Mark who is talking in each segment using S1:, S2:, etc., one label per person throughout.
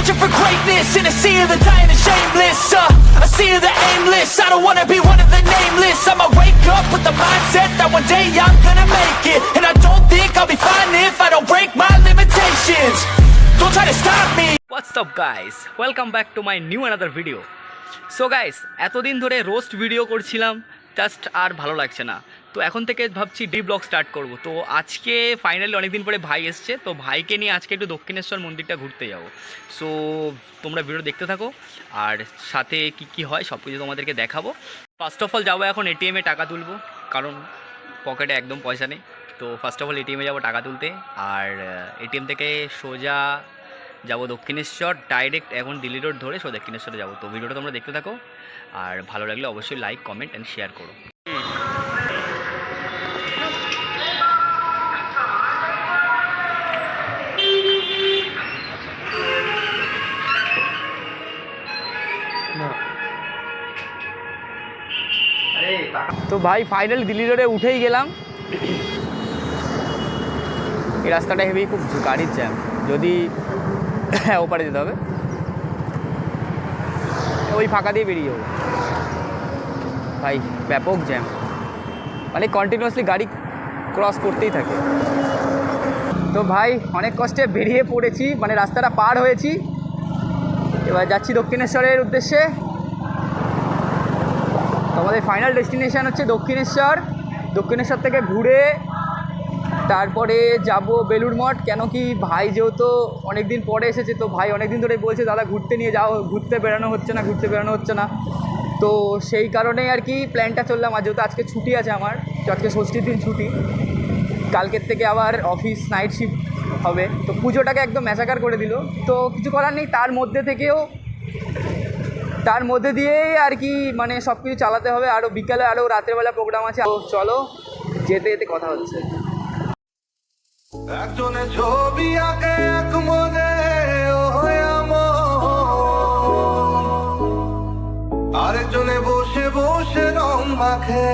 S1: searching for greatness in a sea of the dying and shameless. A sea of the aimless. I don't wanna be one of the nameless. I'ma wake up with the mindset that one day I'm gonna make it, and I don't think I'll be fine if I don't break my limitations. Don't try to stop me.
S2: What's up guys, welcome back to my new another video. So guys, এতদিন ধরে roast video করছিলাম, just আর ভালো লাগছে না, তো এখন থেকে ভাবছি ডি ব্লগ স্টার্ট করব। তো আজকে ফাইনালি অনেকদিন পরে ভাই এসছে, তো ভাইকে নিয়ে আজকে একটু দক্ষিণেশ্বর মন্দিরটা ঘুরতে যাব। সো তোমরা ভিডিও দেখতে থাকো, আর সাথে কি কি হয় সব কিছু তোমাদেরকে দেখাবো। ফার্স্ট অফ অল যাবো এখন এটিএমে টাকা তুলবো, কারণ পকেটে একদম পয়সা নেই। তো ফার্স্ট অফ অল এটিএমে যাবো টাকা তুলতে, আর এটিএম থেকে সোজা যাবো দক্ষিণেশ্বর, ডাইরেক্ট এখন দিল্লি রোড ধরে সোজা দক্ষিণেশ্বরে যাবো। তো ভিডিওটা তোমরা দেখতে থাকো, আর ভালো লাগলে অবশ্যই লাইক, কমেন্ট অ্যান্ড শেয়ার করো। তো ভাই ফাইনাল দিল্লি রোডে উঠেই গেলাম। এই রাস্তাটা হেভি, খুব গাড়ির জ্যাম, যদি ওপারে যেতে হবে, ওই ফাঁকা দিয়ে বেরিয়ে যাবো। ভাই ব্যাপক জ্যাম, মানে কন্টিনিউয়াসলি গাড়ি ক্রস করতেই থাকে। তো ভাই অনেক কষ্টে বেরিয়ে পড়েছি, মানে রাস্তাটা পার হয়েছি, এবার যাচ্ছি দক্ষিণেশ্বরের উদ্দেশ্যে। আমাদের ফাইনাল ডেস্টিনেশান হচ্ছে দক্ষিণেশ্বর। দক্ষিণেশ্বর থেকে ঘুরে তারপরে যাব বেলুড় মঠ। কেন কি ভাই যেহেতু অনেক দিন পরে এসেছে, তো ভাই অনেক দিন ধরে বলছে দাদা ঘুরতে নিয়ে যাও, ঘুরতে বেড়ানো হচ্ছে না, তো সেই কারণেই আর কি প্ল্যানটা চললাম। আর যেহেতু আজকে ছুটি আছে আমার, আজকে ষষ্ঠীর দিন ছুটি, কালকের থেকে আবার অফিস নাইট শিফট হবে, তো পুজোটাকে একদম ম্যাচাকার করে দিল। তো কিছু করার নেই, তার মধ্যে দিয়েই আর কি মানে সব কিছু চালাতে হবে। আরও বিকালে আরও রাতেরবেলা প্রোগ্রাম আছে, চলো যেতে যেতে কথা হচ্ছে।
S3: একজনে ছবি আঁকে এক মনে, আরেকজনে বসে বসে রং মাখে।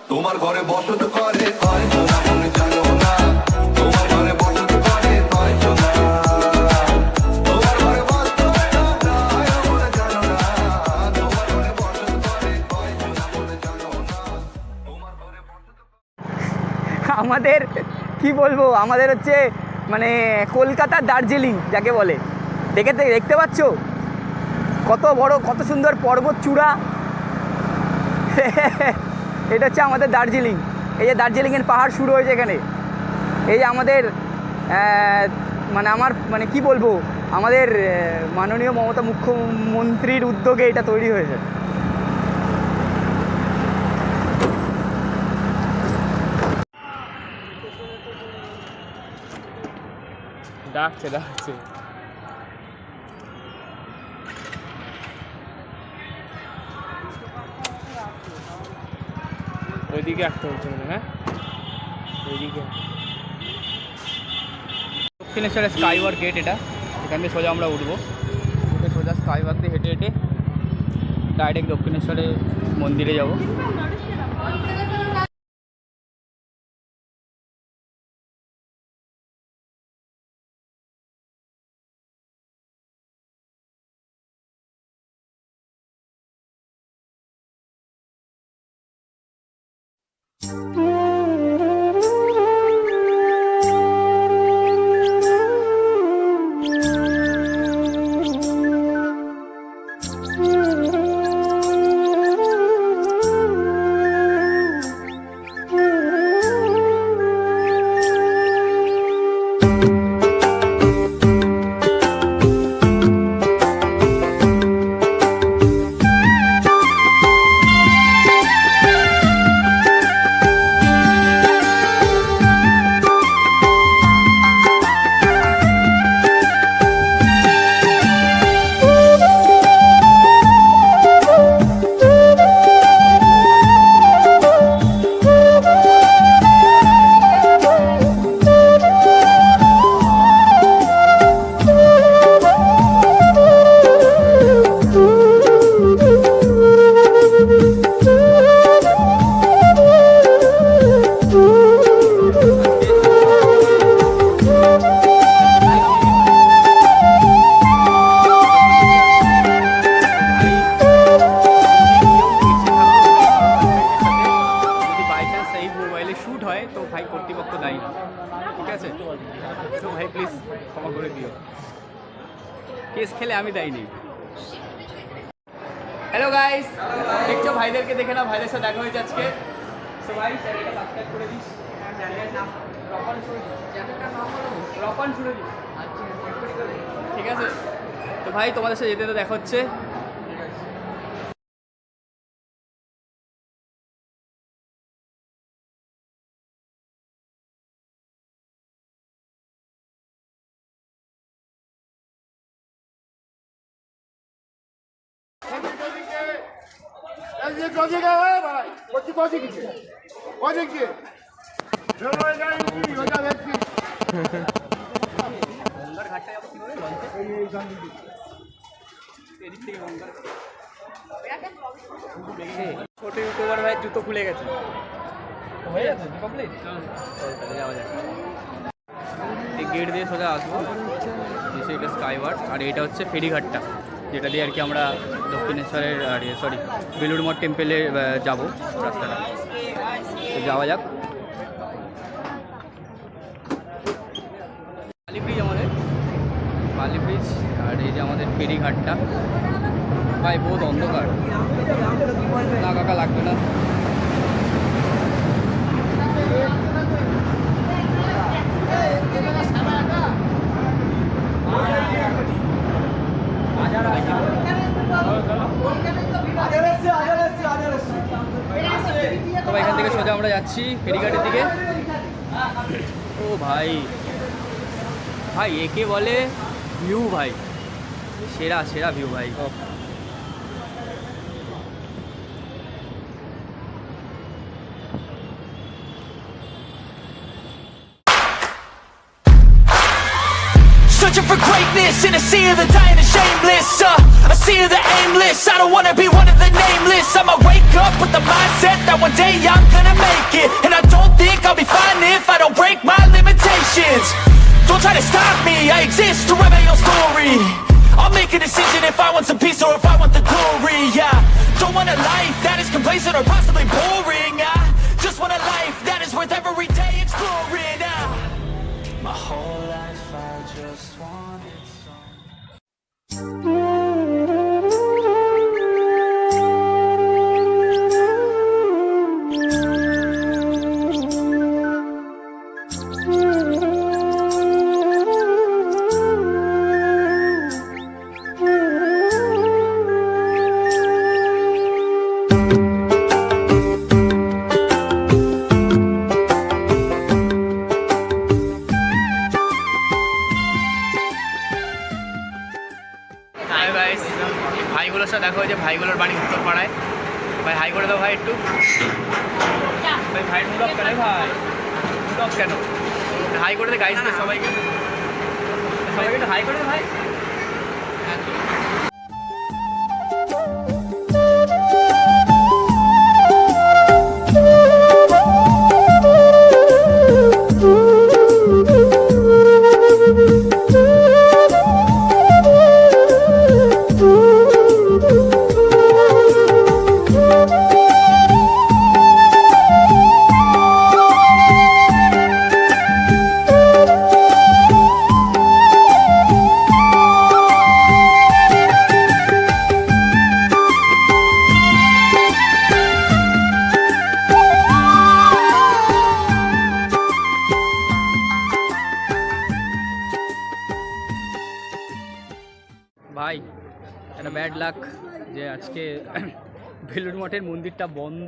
S3: তোমার ঘরে বসত করে কয়জনা মনে জানো না, তোমার ঘরে বসত করে কয়জনা, তোমার ঘরে বসত মনে জানো না, তোমার ঘরে বসত করে কয়জনা মনে জানো না, তোমার ঘরে বসত।
S2: আমাদের কি বলবো, আমাদের হচ্ছে মানে কলকাতার দার্জিলিং যাকে বলে। দেখতে পাচ্ছ কত বড়, কত সুন্দর পর্বত চূড়া। এটা হচ্ছে আমাদের দার্জিলিং। এই যে দার্জিলিংয়ের পাহাড় শুরু হয়েছে এখানে। এই যে আমাদের মানে কি বলবো, আমাদের মাননীয় মমতা মুখ্যমন্ত্রীর উদ্যোগে এটা তৈরি হয়েছে। ডাকছে ওইদিকে একটা হচ্ছে মানে, হ্যাঁ ওইদিকে দক্ষিণেশ্বরের স্কাইওয়াক গেট। এটা এখান থেকে সোজা আমরা উঠবো, সোজা স্কাইওয়াক দিয়ে হেঁটে হেঁটে ডাইরেক্ট দক্ষিণেশ্বরের মন্দিরে যাব। খেলে আমি দেয়নি। হ্যালো গাইস, দেখছো ভাইদেরকে দেখে না, ভাইদের সাথে দেখা হয়েছে আজকে। সো ভাই চ্যানেলটা সাবস্ক্রাইব করে দিস। চ্যানেলের নাম রকন সুরজি। চ্যানেলটার নাম হলো রকন সুরজি। আচ্ছা, ঠিক আছে। তো ভাই তোমাদের সাথে যেতে দেখা হচ্ছে। ছোট ইউটিউবার ভাই জুতো খুলে গেছে। হয়ে যাচ্ছে কমপ্লিট। তাহলে যাওয়া যাক। এই গেট দিয়ে সোজা আসবো, এসে এটা স্কাইওয়ার্ড, আর এটা হচ্ছে ফেরিঘাটটা, যেটা দিয়ে আর কি আমরা দক্ষিণেশ্বরের আর সরি বেলুড় মঠ টেম্পেলে যাবো রাস্তাটা। তো যাওয়া যাক। বালি ব্রিজ, আমাদের বালি ব্রিজ, আর এই যে আমাদের ফেরিঘাটটা। ভাই বহুত অন্ধকার, না কাকা লাগবে না। তো এখান থেকে সোজা আমরা যাচ্ছি ফেরিঘাটের দিকে। ও ভাই, ভাই একে বলে ভিউ ভাই, সেরা সেরা ভিউ ভাই।
S1: Searching for greatness in a sea of the dying and shameless. A sea of the aimless. I don't wanna be one of the nameless. I'ma wake up with the mindset that one day I'm gonna make it. And I don't think I'll be fine if I don't break my limitations. Don't try to stop me, I exist to write my own story. I'll make a decision if I want some peace or if I want the glory. Yeah, don't want a life that is complacent or possibly boring. I just want a life that is worth every day exploring. My whole life I just wanted some.
S2: Hi guys, ভাইগুলোর সাথে দেখা হয়েছে। ভাইগুলোর বাড়ি উত্তরপাড়ায়। ভাই high করে দাও ভাই একটু। ভাই ভাই মুড অফ কেন? ভাই মুড অফ কেন? হাই করে দে গাইসদের সবাইকে, সবাইকে একটু হাই করে দে ভাই। ভাই একটা ব্যাড লাক যে আজকে বেলুড় মঠের মন্দিরটা বন্ধ।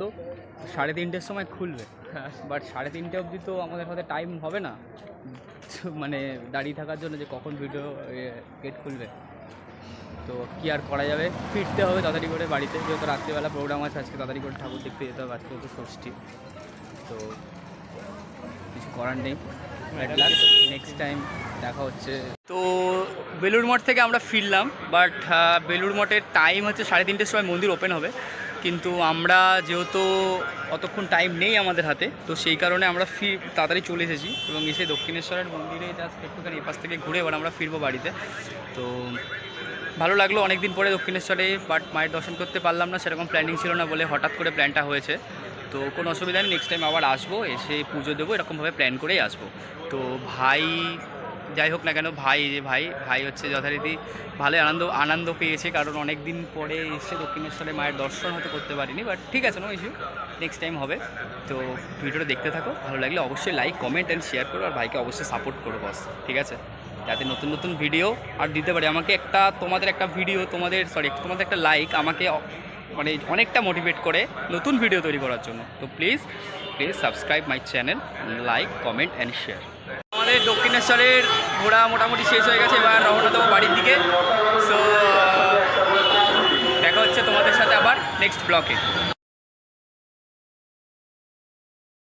S2: 3:30-র সময় খুলবে, বাট 3:30 অবধি তো আমাদের হাতে টাইম হবে না মানে দাঁড়িয়ে থাকার জন্য যে কখন ভিডিও গেট খুলবে। তো কি আর করা যাবে, ফিরতে হবে তাড়াতাড়ি করে বাড়িতে, যেহেতু রাত্রিবেলা প্রোগ্রাম আছে আজকে, তাড়াতাড়ি করে ঠাকুর দেখতে যেতে হবে। আজকে তো ষষ্ঠী, তো কিছু করার নেই। নেক্সট টাইম দেখা হচ্ছে। তো বেলুড় মঠ থেকে আমরা ফিরলাম, বাট বেলুড় মঠের টাইম হচ্ছে 3:30-র সময় মন্দির ওপেন হবে, কিন্তু আমরা যেহেতু অতক্ষণ টাইম নেই আমাদের হাতে, তো সেই কারণে আমরা তাড়াতাড়ি চলে এসেছি এবং এসে দক্ষিণেশ্বরের মন্দিরে জাস্ট একটুখানি এপাশ থেকে ঘুরে এবার আমরা ফিরবো বাড়িতে। তো ভালো লাগলো অনেক দিন পরে দক্ষিণেশ্বরে, বাট মায়ের দর্শন করতে পারলাম না, সেরকম প্ল্যানিং ছিল না বলে হঠাৎ করে প্ল্যানটা হয়েছে। তো কোনো অসুবিধা নেই, নেক্সট টাইম আবার আসবো, এসে পুজো দেবো, এরকমভাবে প্ল্যান করেই আসবো। তো ভাই যাই হোক না কেন ভাই ভাই হচ্ছে যথারীতি ভালোই আনন্দ পেয়েছে, কারণ অনেক দিন পরে এসে দক্ষিণেশ্বরে মায়ের দর্শন হয়তো করতে পারিনি, বাট ঠিক আছে, নো ইস্যু, নেক্সট টাইম হবে। তো ভিডিওটা দেখতে থাকো, ভালো লাগলে অবশ্যই লাইক কমেন্ট অ্যান্ড শেয়ার করো, আর ভাইকে অবশ্যই সাপোর্ট করো বস, ঠিক আছে, যাতে নতুন নতুন ভিডিও আর দিতে পারি। আমাকে তোমাদের একটা ভিডিও, তোমাদের একটা লাইক আমাকে মানে অনেকটা মোটিভেট করে নতুন ভিডিও তৈরি করার জন্য। তো please subscribe my channel, like comment and share. আমাদের দক্ষিণেশ্বরের ঘোরা মোটামুটি শেষ হয়ে গেছে, এবার রওনা দেবো বাড়ির দিকে। সো দেখা হচ্ছে তোমাদের সাথে আবার নেক্সট ব্লকে।